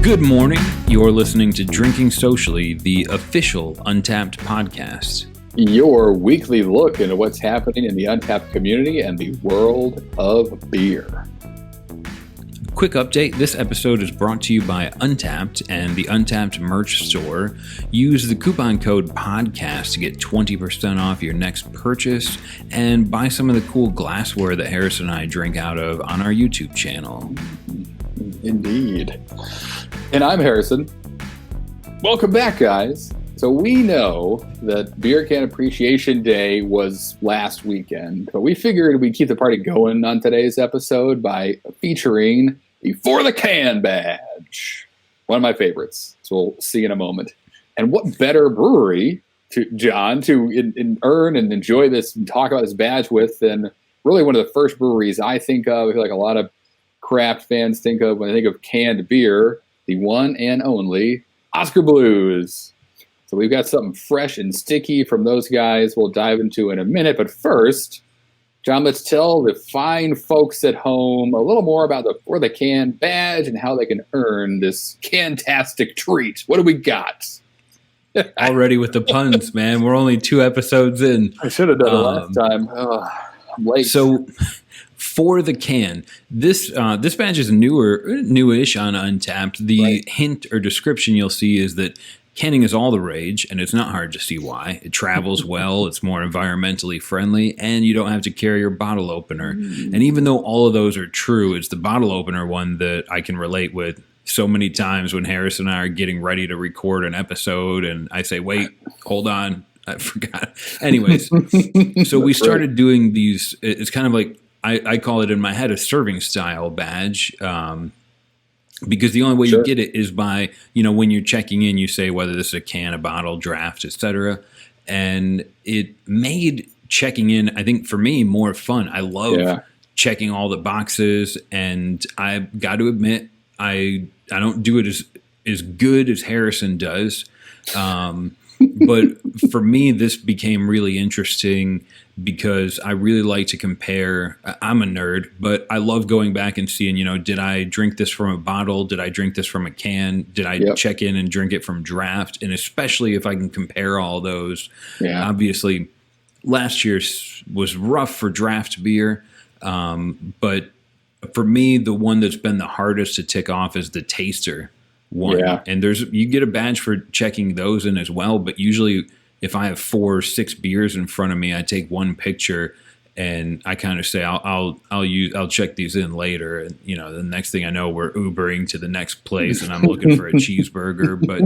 Good morning. You're listening to Drinking Socially, the official Untappd podcast. Your weekly look into what's happening in the Untappd community and the world of beer. Quick update, this episode is brought to you by Untappd and the Untappd merch store. Use the coupon code PODCAST to get 20% off your next purchase and buy some of the cool glassware that Harris and I drink out of on our YouTube channel. Indeed. And I'm Harrison. Welcome back, guys. So we know that Beer Can Appreciation Day was last weekend, but we figured we'd keep the party going on today's episode by featuring the For the Can badge. One of my favorites, so we'll see in a moment. And what better brewery, John, to earn and enjoy this and talk about this badge with than really one of the first breweries I think of. I feel like a lot of craft fans think of when they think of canned beer, the one and only Oskar Blues. So we've got something fresh and sticky from those guys we'll dive into in a minute. But first, John, let's tell the fine folks at home a little more about the For the Can badge and how they can earn this can-tastic treat. What do we got? Already with the puns, man. We're only 2 episodes in. I should have done it last time. I'm late. So, For the Can, this badge is newish on Untappd. The hint or description you'll see is that canning is all the rage, and it's not hard to see why. It travels well, it's more environmentally friendly, and you don't have to carry your bottle opener. And even though all of those are true, it's the bottle opener one that I can relate with so many times when Harris and I are getting ready to record an episode, and I say, wait, hold on, I forgot. Anyways, so we started doing these, it's kind of like, I call it in my head a serving style badge, because the only way you get it is by, when you're checking in, you say whether this is a can, a bottle, draft, etc. And it made checking in, I think for me, more fun. I love checking all the boxes, and I got to admit, I don't do it as good as Harrison does. But for me, this became really interesting because I really like to compare. I'm a nerd, but I love going back and seeing, did I drink this from a bottle? Did I drink this from a can? Did I check in and drink it from draft? And especially if I can compare all those. Obviously, last year was rough for draft beer. But for me, the one that's been the hardest to tick off is the taster one. And you get a badge for checking those in as well, but usually if I have 4 or 6 beers in front of me, I take one picture and I kind of say I'll check these in later, and the next thing I know, we're Ubering to the next place and I'm looking for a cheeseburger. But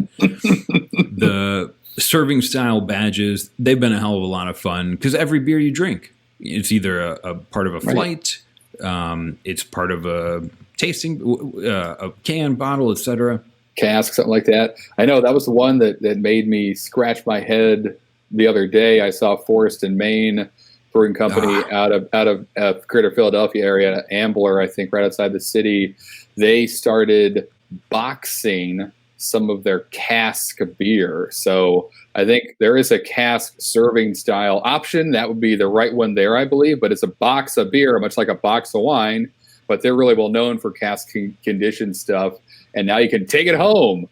the serving style badges, they've been a hell of a lot of fun because every beer you drink, it's either a part of a flight, it's part of a tasting, a can, bottle, etc. Cask, something like that. I know that was the one that made me scratch my head the other day. I saw Forest and Maine Brewing Company out of Greater Philadelphia area, Ambler, I think, right outside the city. They started boxing some of their cask beer. So I think there is a cask serving style option. That would be the right one there, I believe. But it's a box of beer, much like a box of wine. But they're really well known for cask conditioned stuff. And now you can take it home,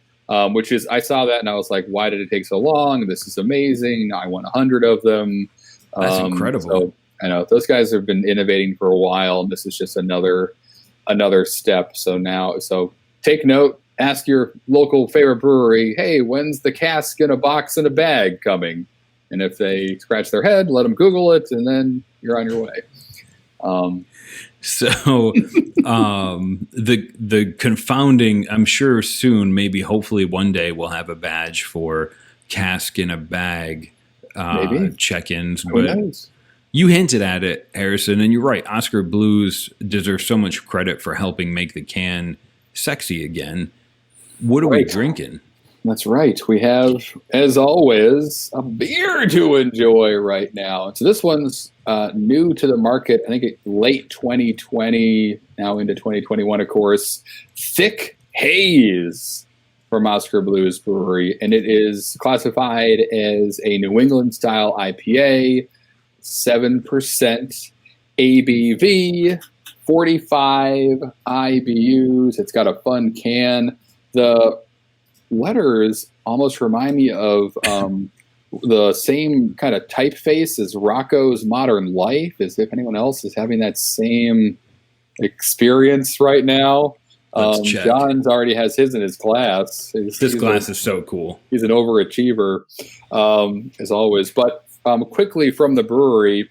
which is, I saw that and I was like, why did it take so long? This is amazing. I want 100 of them. That's incredible. So I know those guys have been innovating for a while, and this is just another step. So take note, ask your local favorite brewery, hey, when's the cask in a box in a bag coming? And if they scratch their head, let them Google it, and then you're on your way. So the confounding, I'm sure soon, maybe hopefully one day we'll have a badge for cask in a bag check-ins. But you hinted at it, Harrison, and you're right. Oskar Blues deserves so much credit for helping make the can sexy again. What are we drinking? That's right. We have, as always, a beer to enjoy right now. So this one's new to the market, I think late 2020, now into 2021, of course. Thick Haze from Oskar Blues Brewery. And it is classified as a New England-style IPA, 7% ABV, 45 IBUs. It's got a fun can. the letters almost remind me of the same kind of typeface as Rocco's Modern Life, as if anyone else is having that same experience right now. John's already has his in his glass. This glass is so cool. He's an overachiever, as always. But quickly from the brewery,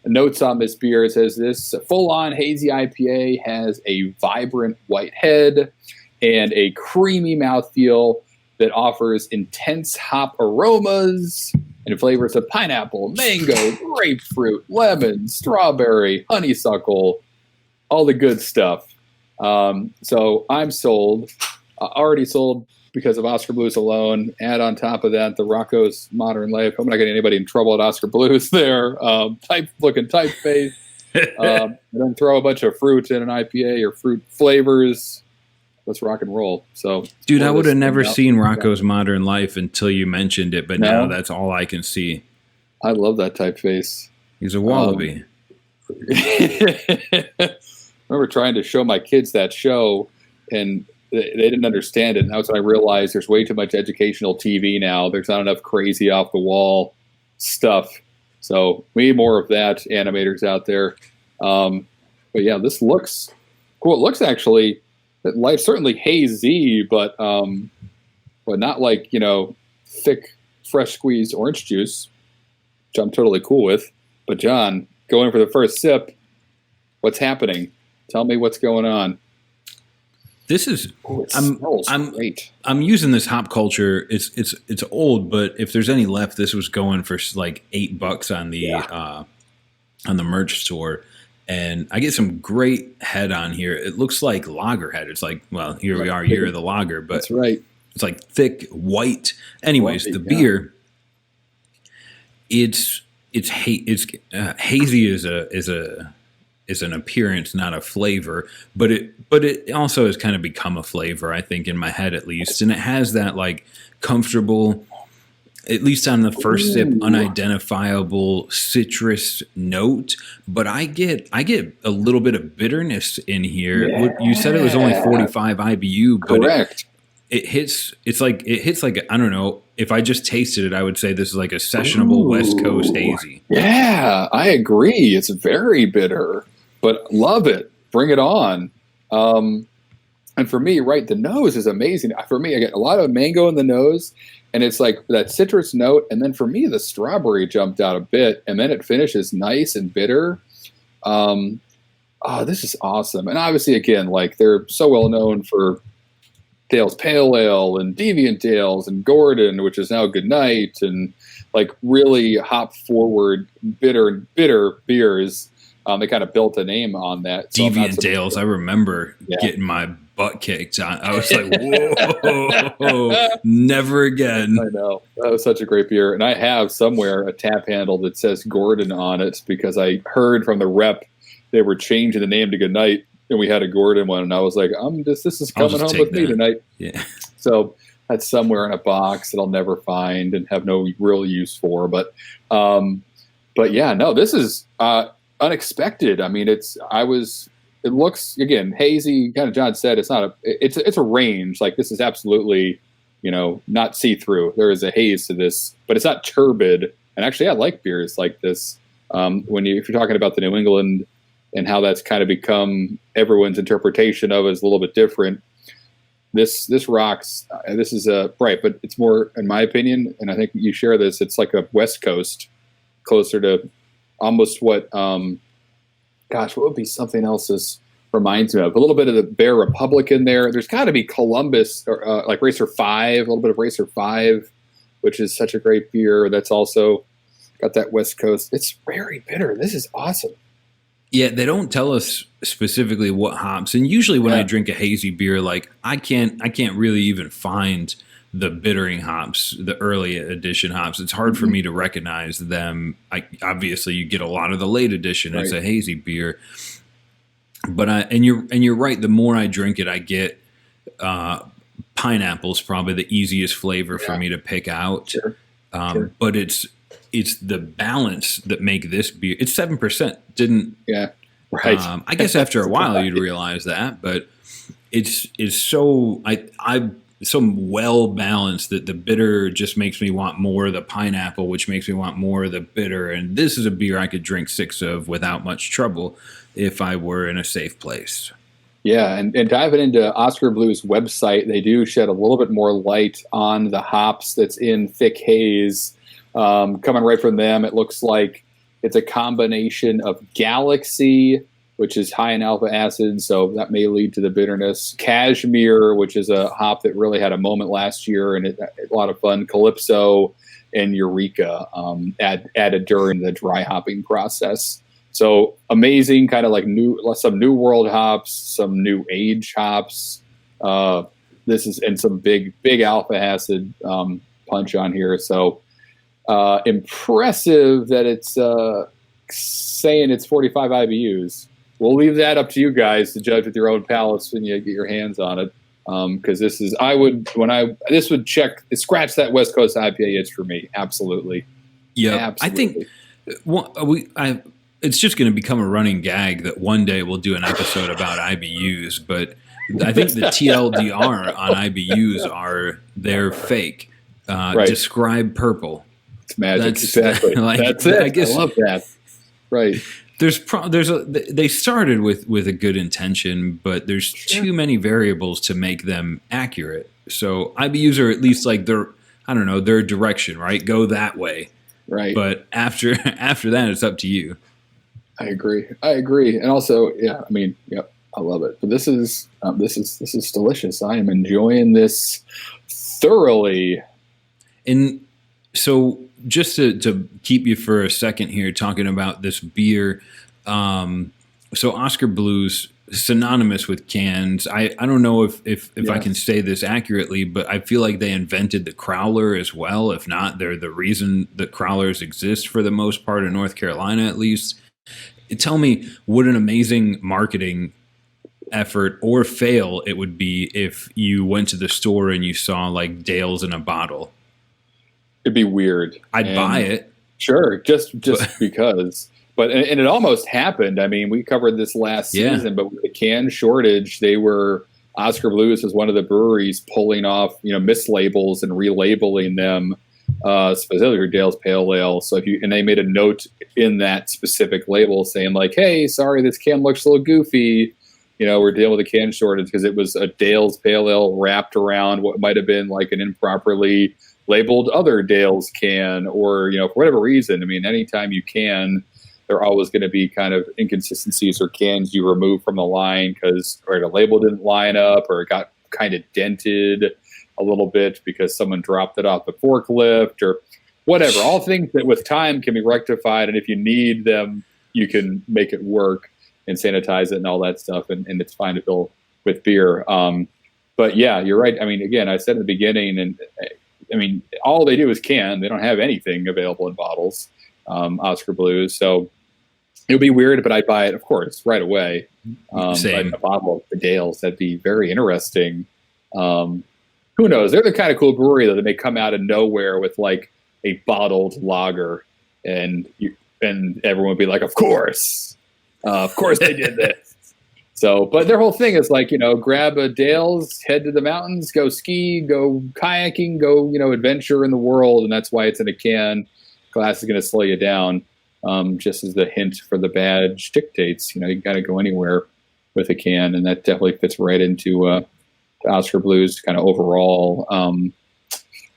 notes on this beer, it says this full-on hazy IPA has a vibrant white head and a creamy mouthfeel that offers intense hop aromas and flavors of pineapple, mango, grapefruit, lemon, strawberry, honeysuckle, all the good stuff. So I'm sold, already sold because of Oskar Blues alone. Add on top of that the Rocco's Modern Life. I'm not getting anybody in trouble at Oskar Blues there. Looking typeface. And then throw a bunch of fruit in an IPA or fruit flavors. Let's rock and roll. So, dude, I would have never seen Rocco's Modern Life until you mentioned it, but now that's all I can see. I love that typeface. He's a wallaby. I remember trying to show my kids that show, and they didn't understand it. And that's when I realized there's way too much educational TV now. There's not enough crazy off the wall stuff. So we need more of that, animators out there. But yeah, this looks cool. It looks actually certainly hazy, but not like, thick, fresh squeezed orange juice, which I'm totally cool with. But John, going for the first sip, what's happening? Tell me what's going on. This is I'm great. I'm using this hop culture. It's old, but if there's any left, this was going for like $8 on the merch store. And I get some great head on here. It looks like lager head. It's like, well, here we are, year of the lager, but that's right. It's like thick white. Anyways, the beer, it's hazy is an appearance, not a flavor, but it also has kind of become a flavor, I think, in my head at least. And it has that like comfortable, at least on the first sip, unidentifiable citrus note. But I get a little bit of bitterness in here. Yeah. You said it was only 45 IBU, but correct. It hits like I don't know. If I just tasted it, I would say this is like a sessionable West Coast hazy. Yeah, I agree. It's very bitter, but love it. Bring it on. And for me, right, the nose is amazing. For me, I get a lot of mango in the nose, and it's like that citrus note. And then for me, the strawberry jumped out a bit, and then it finishes nice and bitter. This is awesome. And obviously, again, like they're so well known for Dale's Pale Ale and Deviant Dales and Gordon, which is now Goodnight, and like really hop forward, bitter beers. They kind of built a name on that. So Deviant Dales, I remember getting my butt kicked on. I was like, whoa, never again. I know. That was such a great beer. And I have somewhere a tap handle that says Gordon on it because I heard from the rep they were changing the name to Goodnight, and we had a Gordon one, and I was like, this is coming home with me tonight. Yeah. So that's somewhere in a box that I'll never find and have no real use for. But yeah, no, this is unexpected. I mean, it looks, again, hazy, kind of John said, it's a range. Like this is absolutely, not see-through. There is a haze to this, but it's not turbid. And actually, I like beers like this. If you're talking about the New England and how that's kind of become everyone's interpretation of it is a little bit different. This rocks. This is right, but it's more, in my opinion, and I think you share this. It's like a West Coast, closer to almost what. What would be something else this reminds me of? A little bit of the Bear Republic in there. There's got to be Columbus or like Racer 5, a little bit of Racer 5, which is such a great beer. That's also got that West Coast. It's very bitter. This is awesome. Yeah, they don't tell us specifically what hops. And usually when I drink a hazy beer, like I can't really even find the bittering hops, the early edition hops. It's hard for me to recognize them. Obviously you get a lot of the late edition as a hazy beer. But you're right, the more I drink it, I get pineapple's probably the easiest flavor for me to pick out. Sure. But it's the balance that make this beer. It's 7%. Right. I guess after a while you'd realize that, but it's so I so well balanced that the bitter just makes me want more of the pineapple, which makes me want more of the bitter. And this is a beer I could drink 6 of without much trouble if I were in a safe place. Yeah, and diving into Oskar Blues website, they do shed a little bit more light on the hops that's in Thick Haze. Coming right from them, it looks like it's a combination of Galaxy, which is high in alpha acid, so that may lead to the bitterness. Cashmere, which is a hop that really had a moment last year and a lot of fun. Calypso and Eureka added during the dry hopping process. So amazing, kind of like some new world hops, some new age hops. This is and some big alpha acid punch on here. So impressive that it's saying it's 45 IBUs. We'll leave that up to you guys to judge with your own palates when you get your hands on it. Because this is, this would scratch that West Coast IPA itch for me. Absolutely. Yeah, I think it's just going to become a running gag that one day we'll do an episode about IBUs. But I think the TLDR on IBUs they're fake. Right. Describe purple. It's magic. Exactly. That's it. I guess I love that. Right. They started with a good intention, but there's too many variables to make them accurate. So IBUs are at least like their direction, right? Go that way. Right. But after that, it's up to you. I agree. And also, yeah, I mean, yep, I love it. But this is delicious. I am enjoying this thoroughly. And so just to keep you for a second here talking about this beer, so Oskar Blues, synonymous with cans. I don't know if I can say this accurately, but I feel like they invented the crowler as well. If not, they're the reason that crowlers exist for the most part in North Carolina, at least. Tell me what an amazing marketing effort or fail it would be if you went to the store and you saw like Dale's in a bottle. It'd be weird. I'd buy it. Sure, just because. But it almost happened. I mean, we covered this last season, but with the can shortage, Oskar Blues was one of the breweries pulling off, mislabels and relabeling them, specifically for Dale's Pale Ale. So and they made a note in that specific label saying like, "Hey, sorry, this can looks a little goofy. We're dealing with a can shortage because it was a Dale's Pale Ale wrapped around what might have been like an improperly labeled other Dale's can, or for whatever reason. I mean, anytime you can." There are always going to be kind of inconsistencies or cans you remove from the line because the label didn't line up or it got kind of dented a little bit because someone dropped it off the forklift or whatever. All things that with time can be rectified, and if you need them, you can make it work and sanitize it and all that stuff, and it's fine to fill with beer. But yeah, you're right. I mean, again, I said in the beginning, and I mean, all they do is can. They don't have anything available in bottles, Oskar Blues. So it would be weird, but I'd buy it, of course, right away. Same. A bottle of the Dale's, that'd be very interesting. Who knows? They're the kind of cool brewery that may come out of nowhere with like a bottled lager, and everyone would be like, "Of course they did this." So, but their whole thing is like, grab a Dale's, head to the mountains, go ski, go kayaking, go adventure in the world, and that's why it's in a can. Glass is going to slow you down. Just as the hint for the badge dictates, you got to go anywhere with a can, and that definitely fits right into Oskar Blues kind of overall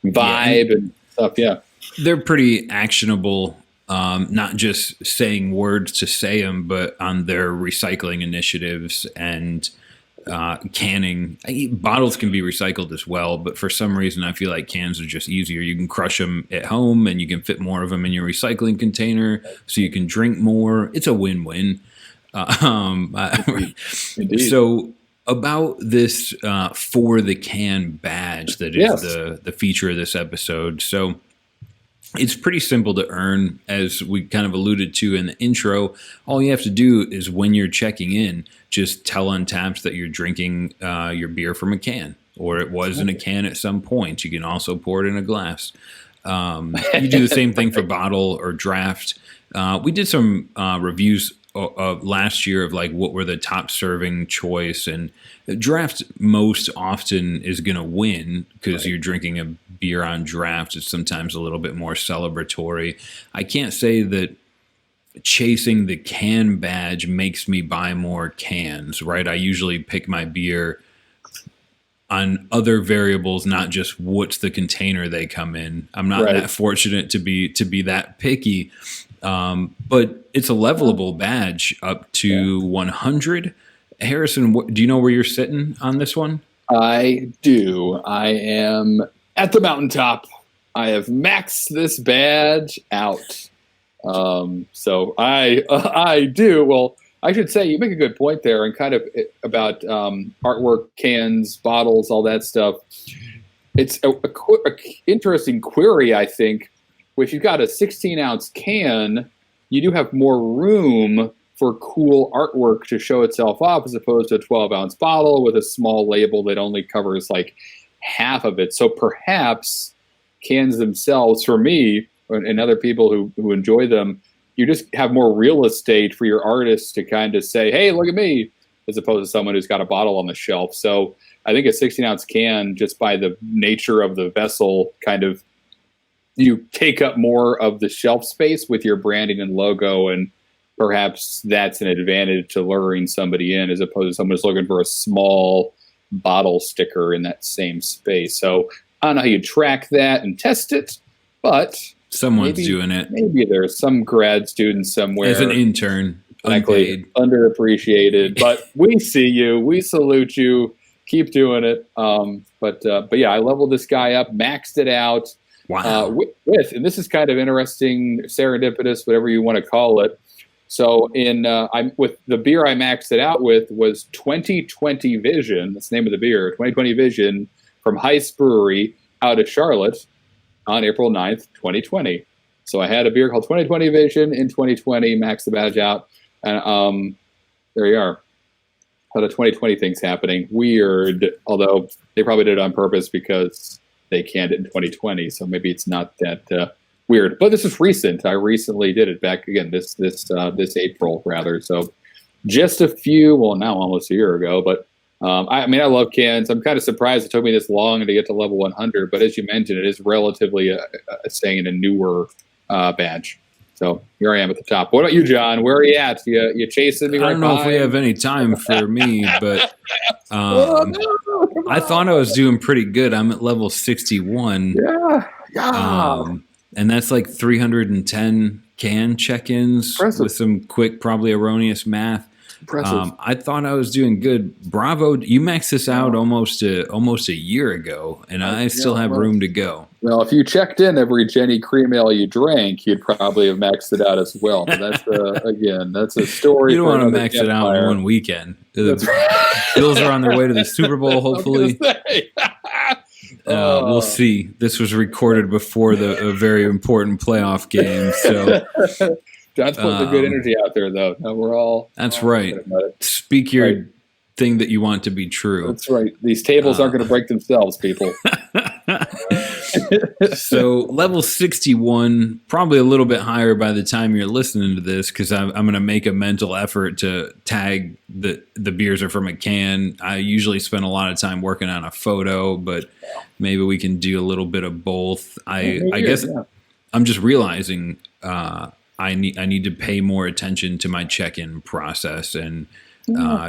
vibe and stuff. Yeah, they're pretty actionable, not just saying words to say them, but on their recycling initiatives and canning. Bottles can be recycled as well, but for some reason I feel like cans are just easier. You can crush them at home and you can fit more of them in your recycling container so you can drink more. It's a win-win. So about this for the can badge that is the feature of this episode. So it's pretty simple to earn, as we kind of alluded to in the intro. All you have to do is when you're checking in, just tell Untappd that you're drinking your beer from a can, or it was in a can at some point. You can also pour it in a glass. You do the same thing for bottle or draft. We did some reviews last year of like what were the top serving choice, and draft most often is going to win because you're drinking a beer on draft. It's sometimes a little bit more celebratory. I can't say that chasing the can badge makes me buy more cans, right? I usually pick my beer on other variables, not just what's the container they come in. I'm not that fortunate to be that picky. But it's a levelable badge up to 100. Harrison, do you know where you're sitting on this one? I do. I am at the mountaintop. I have maxed this badge out. So I do. Well, I should say you make a good point there, and kind of about artwork, cans, bottles, all that stuff. It's a interesting query, I think. If you've got a 16-ounce can, you do have more room for cool artwork to show itself off as opposed to a 12-ounce bottle with a small label that only covers like half of it. So perhaps cans themselves, for me and other people who enjoy them, you just have more real estate for your artists to kind of say, hey, look at me, as opposed to someone who's got a bottle on the shelf. So I think a 16-ounce can, just by the nature of the vessel, kind of you take up more of the shelf space with your branding and logo, and perhaps that's an advantage to luring somebody in as opposed to someone who's looking for a small bottle sticker in that same space. So I don't know how you track that and test it, but someone's doing it. Maybe there's some grad student somewhere. As an intern, unpaid. Underappreciated. But we see you. We salute you. Keep doing it. But yeah, I leveled this guy up, maxed it out. Wow. And this is kind of interesting, serendipitous, whatever you want to call it. So I'm with the beer I maxed it out with was 2020 Vision. That's the name of the beer. 2020 Vision from Hazy Brewery out of Charlotte on April 9th, 2020. So I had a beer called 2020 Vision in 2020, maxed the badge out, and there you are. How the 2020 thing's happening. Weird, although they probably did it on purpose because they canned it in 2020, so maybe it's not that weird. But this is recent. I recently did it back again this April rather. So just now almost a year ago. But I love cans. I'm kind of surprised it took me this long to get to level 100. But as you mentioned, it is relatively a newer badge. So here I am at the top. What about you, John? Where are you at? You chasing me? I don't know if we have any time for me, but I thought I was doing pretty good. I'm at level 61. Yeah. And that's like 310 can check-ins with some quick, probably erroneous math. Impressive. I thought I was doing good. Bravo. You maxed this out almost a year ago, and I still have room to go. Well, if you checked in every Jenny Cream Ale you drank, you'd probably have maxed it out as well. But that's that's a story. You don't want to max it out in one weekend. The Bills are on their way to the Super Bowl, hopefully. We'll see. This was recorded before a very important playoff game, so John's putting the good energy out there, though. No, we're all. That's right. Speak your thing that you want to be true. That's right. These tables aren't going to break themselves, people. So level 61, probably a little bit higher by the time you're listening to this, because I'm going to make a mental effort to tag the beers are from a can. I usually spend a lot of time working on a photo, but maybe we can do a little bit of both. I guess I'm just realizing I need to pay more attention to my check-in process and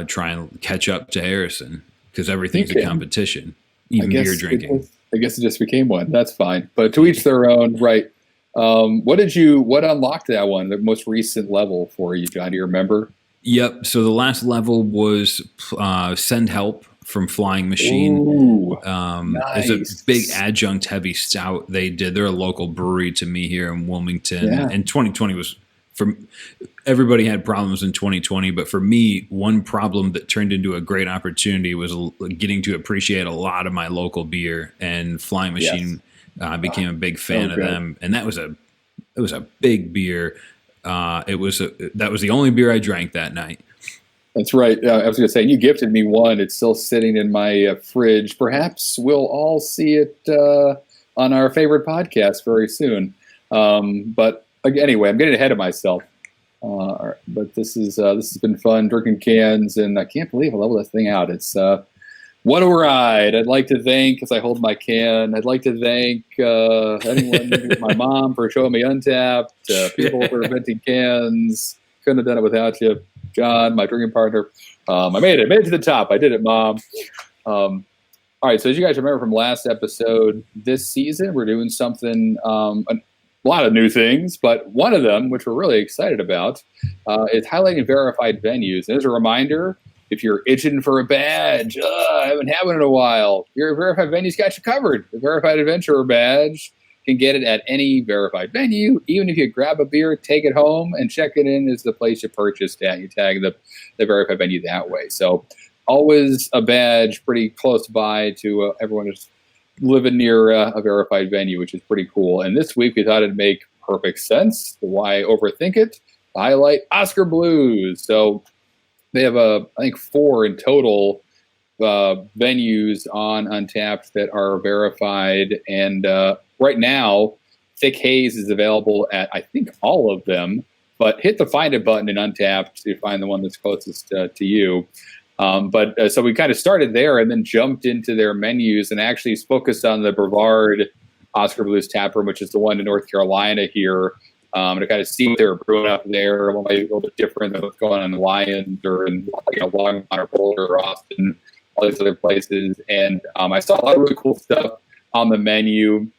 try and catch up to Harrison, because everything's a competition, even beer drinking. I guess it just became one. That's fine. But to each their own, right? What unlocked that one, the most recent level for you, John? Do you remember? Yep. So the last level was Send Help from Flying Machine. Ooh, nice. It's a big adjunct heavy stout they did. They're a local brewery to me here in Wilmington. Yeah. And 2020 was everybody had problems in 2020, but for me, one problem that turned into a great opportunity was getting to appreciate a lot of my local beer, and Flying Machine became a big fan of them. And it was a big beer. That was the only beer I drank that night. That's right. I was going to say, you gifted me one. It's still sitting in my fridge. Perhaps we'll all see it on our favorite podcast very soon. But anyway, I'm getting ahead of myself. But this has been fun drinking cans, and I can't believe I leveled this thing out. It's what a ride! I'd like to thank, as I hold my can, I'd like to thank anyone, my mom for showing me Untappd, people for inventing cans. Couldn't have done it without you, John, my drinking partner. I made it to the top. I did it, Mom. All right, so as you guys remember from last episode, this season we're doing something, a lot of new things, but one of them, which we're really excited about, is highlighting verified venues. And as a reminder, if you're itching for a badge, I haven't had one in a while, your verified venue's got you covered. The Verified Adventurer badge, you can get it at any verified venue. Even if you grab a beer, take it home, and check it in as the place you purchased at. You tag the verified venue that way. So always a badge pretty close by to everyone who's living near a verified venue, which is pretty cool. And this week we thought it'd make perfect sense. Why overthink it? To highlight Oskar Blues. So they have I think 4 in total venues on Untappd that are verified. And right now, Thick Haze is available at I think all of them. But hit the Find It button in Untappd to find the one that's closest to you. So we kind of started there and then jumped into their menus and actually focused on the Brevard Oskar Blues Tap Room, which is the one in North Carolina here, to kind of see what they were brewing up there, a little bit different than what's going on in Lyons or in Longmont or Boulder or Austin, all these other places. And I saw a lot of really cool stuff on the menu.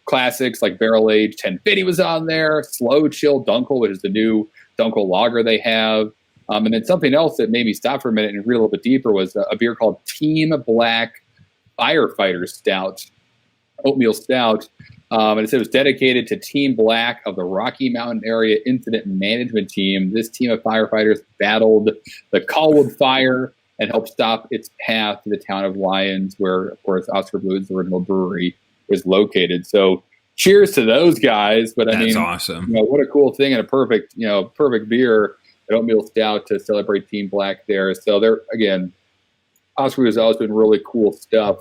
Classics like Barrel Age 1050 was on there, Slow Chill Dunkel, which is the new Dunkel lager they have. And then something else that made me stop for a minute and read a little bit deeper was a beer called Team Black Firefighter Stout, oatmeal stout. And it said it was dedicated to Team Black of the Rocky Mountain Area Incident Management Team. This team of firefighters battled the Colwood Fire and helped stop its path to the town of Lyons, where, of course, Oskar Blues, original brewery, is located. So cheers to those guys. But That's awesome. What a cool thing and a perfect beer. Oatmeal stout to celebrate Team Black there. So there again, Oskar has always been really cool stuff,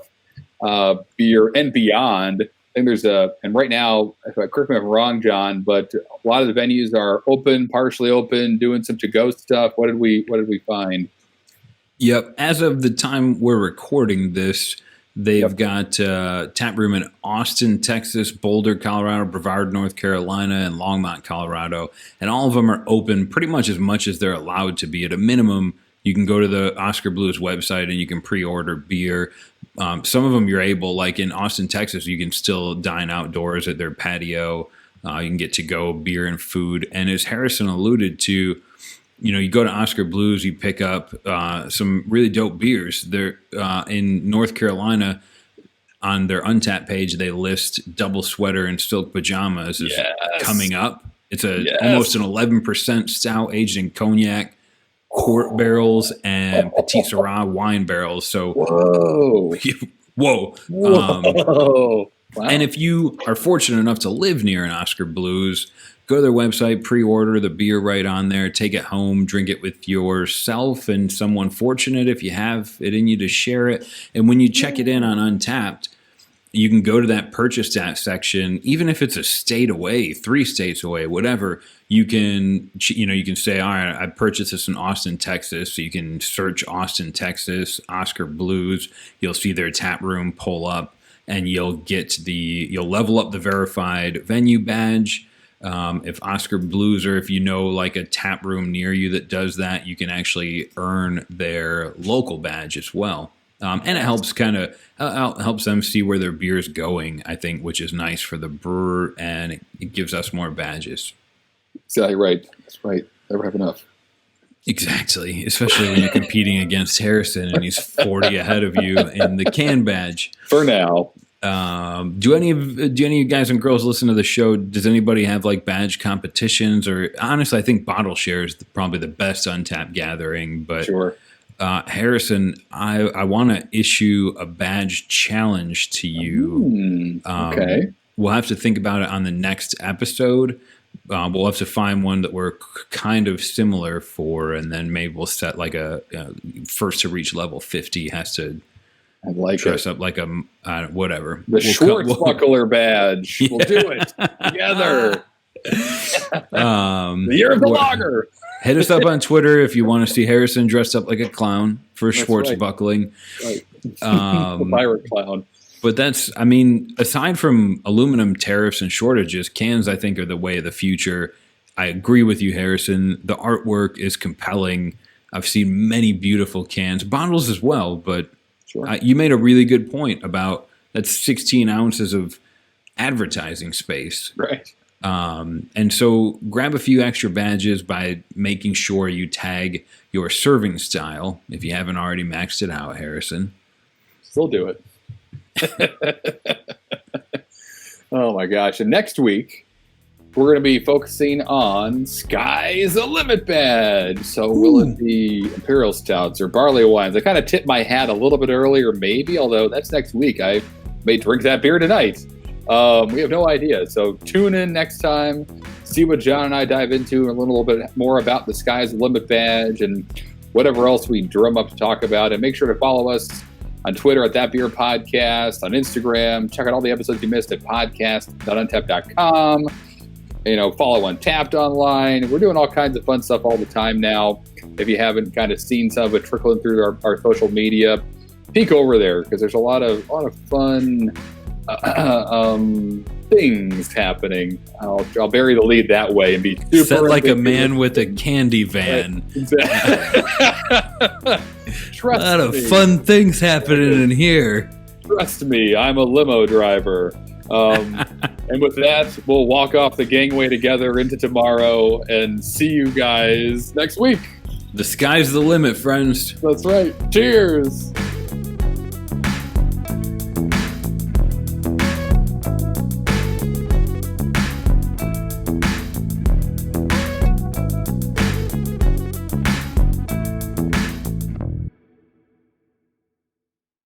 beer and beyond. I think there's and right now, correct me if I'm wrong, John, but a lot of the venues are open, partially open, doing some to-go stuff. What did we find? Yep. As of the time we're recording this, they've got tap room in Austin, Texas, Boulder, Colorado, Brevard, North Carolina, and Longmont, Colorado. And all of them are open pretty much as they're allowed to be. At a minimum, you can go to the Oskar Blues website and you can pre-order beer. Some of them you're able, like in Austin, Texas, you can still dine outdoors at their patio. You can get to-go beer and food. And as Harrison alluded to, you go to Oskar Blues, you pick up some really dope beers. They're in North Carolina, on their Untappd page, they list Double Sweater and Silk Pajamas as coming up. It's almost an 11% stout aged in cognac, quart barrels, and Petit Syrah wine barrels. So, whoa. Wow. And if you are fortunate enough to live near an Oskar Blues, go to their website, pre-order the beer right on there, take it home, drink it with yourself and someone fortunate if you have it in you to share it. And when you check it in on Untappd, you can go to that purchase that section, even if it's a state away, 3 states away, whatever. You can say, all right, I purchased this in Austin, Texas. So you can search Austin, Texas, Oskar Blues. You'll see their tap room pull up, and you'll level up the verified venue badge. If Oskar Blues, or if like a tap room near you that does that, you can actually earn their local badge as well. And it helps helps them see where their beer is going, I think, which is nice for the brewer, and it gives us more badges. Exactly right. That's right. Never have enough. Exactly, especially when you're competing against Harrison and he's 40 ahead of you in the can badge. For now. Do any of you guys and girls listen to the show? Does anybody have like badge competitions? Or honestly, I think Bottle Share is probably the best Untappd gathering. But sure. Harrison, I want to issue a badge challenge to you. Okay. We'll have to think about it on the next episode. We'll have to find one that we're kind of similar for, and then maybe we'll set like a first to reach level 50 has to dress up like a whatever. The Schwartzbuckler badge. We'll do it together. The year of the lager. Hit us up on Twitter if you want to see Harrison dressed up like a clown for Schwartz buckling. Right. The pirate clown. But aside from aluminum tariffs and shortages, cans, I think, are the way of the future. I agree with you, Harrison. The artwork is compelling. I've seen many beautiful cans, bottles as well, but you made a really good point about that's 16 ounces of advertising space. Right. And so grab a few extra badges by making sure you tag your serving style if you haven't already maxed it out, Harrison. Still do it. Oh my gosh. And next week, we're going to be focusing on Sky's the Limit badge. So will it be Imperial Stouts or Barley Wines? I kind of tipped my hat a little bit earlier, maybe, although that's next week. I may drink that beer tonight. We have no idea. So tune in next time, see what John and I dive into a little bit more about the Sky's the Limit badge and whatever else we drum up to talk about. And make sure to follow us on Twitter at That Beer Podcast, on Instagram. Check out all the episodes you missed at podcast.untappd.com. Follow Untappd online. We're doing all kinds of fun stuff all the time now. If you haven't kind of seen some of it trickling through our social media, peek over there because there's a lot of fun things happening. I'll bury the lead that way and be super set like a man with a candy van. Right. Exactly. A lot of fun things happening in here. Trust me, I'm a limo driver. And with that, we'll walk off the gangway together into tomorrow and see you guys next week. The sky's the limit, friends. That's right. Cheers.